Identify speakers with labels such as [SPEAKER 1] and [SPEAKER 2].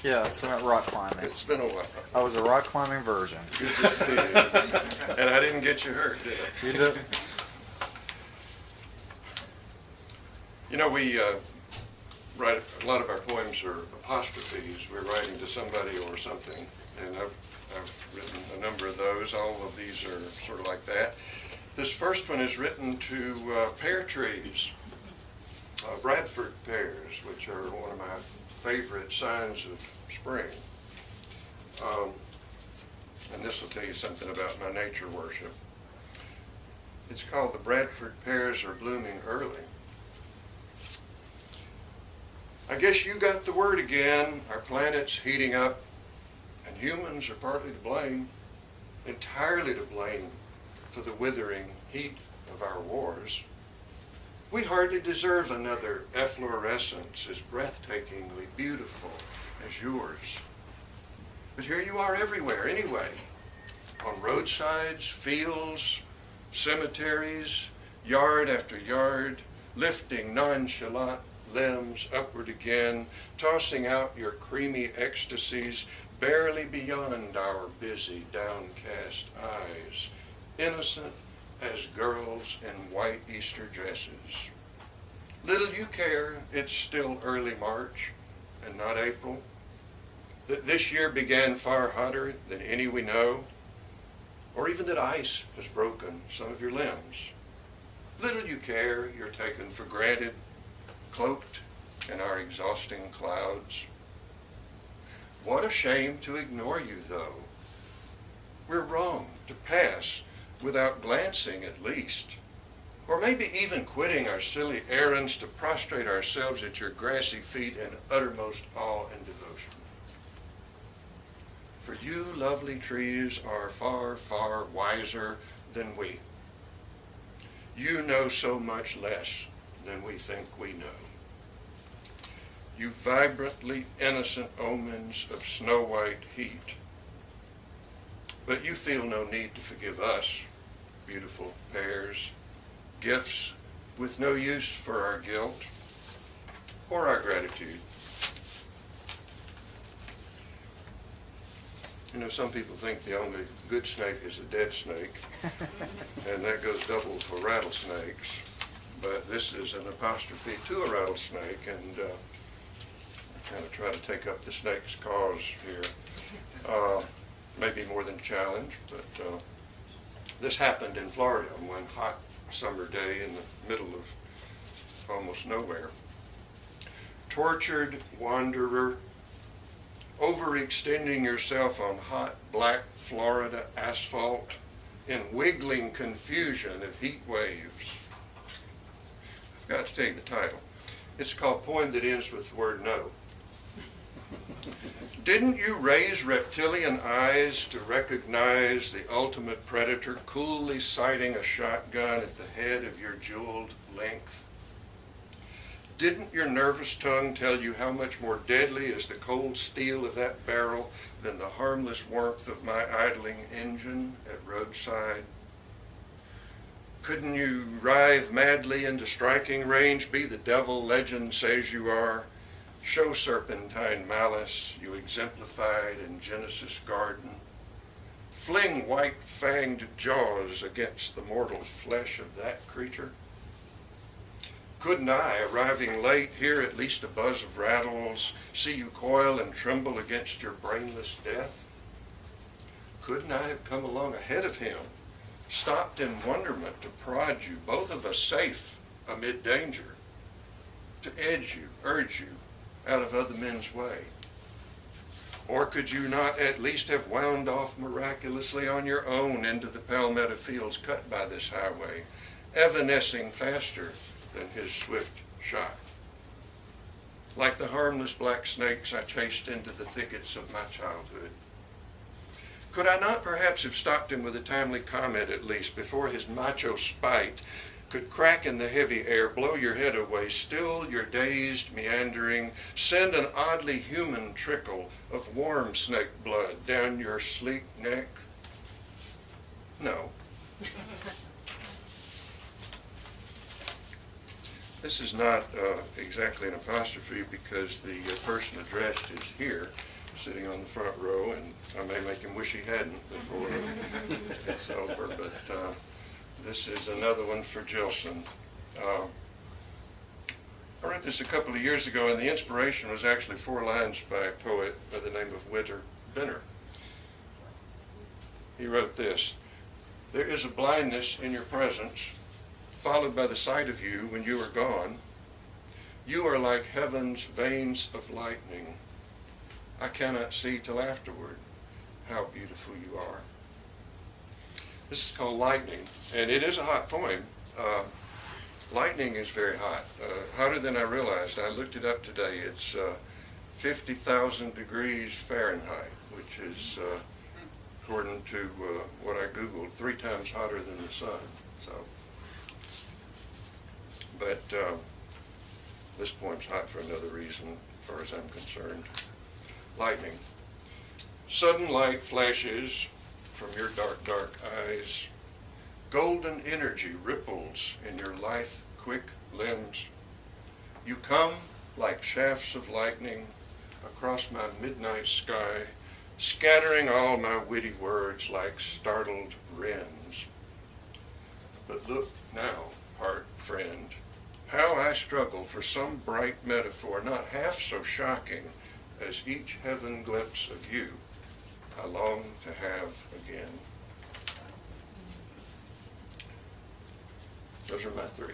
[SPEAKER 1] Yes, I went rock climbing.
[SPEAKER 2] It's been a while.
[SPEAKER 1] I was a rock climbing virgin.
[SPEAKER 2] Good to see you. And I didn't get you hurt, did I?
[SPEAKER 1] You did.
[SPEAKER 2] You know, we write, a lot of our poems are apostrophes. We're writing to somebody or something, and I've written a number of those. All of these are sort of like that. This first one is written to pear trees, Bradford pears, which are one of my favorite signs of spring. And this will tell you something about my nature worship. It's called "The Bradford Pears Are Blooming Early." I guess you got the word again. Our planet's heating up, and humans are partly to blame, entirely to blame for the withering heat of our wars. We hardly deserve another efflorescence as breathtakingly beautiful as yours. But here you are everywhere anyway, on roadsides, fields, cemeteries, yard after yard, lifting nonchalant limbs upward again, tossing out your creamy ecstasies barely beyond our busy, downcast eyes, innocent as girls in white Easter dresses. Little you care, it's still early March and not April, that this year began far hotter than any we know, or even that ice has broken some of your limbs. Little you care, you're taken for granted, cloaked in our exhausting clouds. What a shame to ignore you, though. We're wrong to pass without glancing at least, or maybe even quitting our silly errands to prostrate ourselves at your grassy feet in uttermost awe and devotion. For you lovely trees are far, far wiser than we. You know so much less than we think we know. You vibrantly innocent omens of snow-white heat. But you feel no need to forgive us, beautiful pears, gifts with no use for our guilt or our gratitude. You know, some people think the only good snake is a dead snake, and that goes double for rattlesnakes. But this is an apostrophe to a rattlesnake, and I kind of try to take up the snake's cause here. Maybe more than a challenge, but this happened in Florida one hot summer day in the middle of almost nowhere. Tortured wanderer, overextending yourself on hot black Florida asphalt in wiggling confusion of heat waves. I forgot to tell you the title. It's called Poem That Ends with the Word No. Didn't you raise reptilian eyes to recognize the ultimate predator coolly sighting a shotgun at the head of your jeweled length? Didn't your nervous tongue tell you how much more deadly is the cold steel of that barrel than the harmless warmth of my idling engine at roadside? Couldn't you writhe madly into striking range, be the devil legend says you are, show serpentine malice you exemplified in Genesis' garden, fling white-fanged jaws against the mortal flesh of that creature? Couldn't I, arriving late, hear at least a buzz of rattles, see you coil and tremble against your brainless death? Couldn't I have come along ahead of him, stopped in wonderment to prod you, both of us safe amid danger, to edge you, urge you out of other men's way? Or could you not at least have wound off miraculously on your own into the palmetto fields cut by this highway, evanescing faster than his swift shot? Like the harmless black snakes I chased into the thickets of my childhood. Could I not perhaps have stopped him with a timely comment at least, before his macho spite could crack in the heavy air, blow your head away, still your dazed meandering, send an oddly human trickle of warm snake blood down your sleek neck? No. This is not exactly an apostrophe because the person addressed is here. sitting on the front row, and I may make him wish he hadn't before it's over, but this is another one for Jilson. I wrote this a couple of years ago, and the inspiration was actually 4 lines by a poet by the name of Winter Benner. He wrote this: "There is a blindness in your presence, followed by the sight of you when you are gone. You are like heaven's veins of lightning. I cannot see till afterward how beautiful you are." This is called Lightning, and it is a hot poem. Lightning is very hot, hotter than I realized. I looked it up today. It's 50,000 degrees Fahrenheit, which is, according to what I Googled, 3 times hotter than the sun. So, but this poem's hot for another reason, as far as I'm concerned. Lightning. Sudden light flashes from your dark, dark eyes. Golden energy ripples in your lithe, quick limbs. You come like shafts of lightning across my midnight sky, scattering all my witty words like startled wrens. But look now, heart friend, how I struggle for some bright metaphor not half so shocking as each heaven glimpse of you I long to have again. Those are my 3.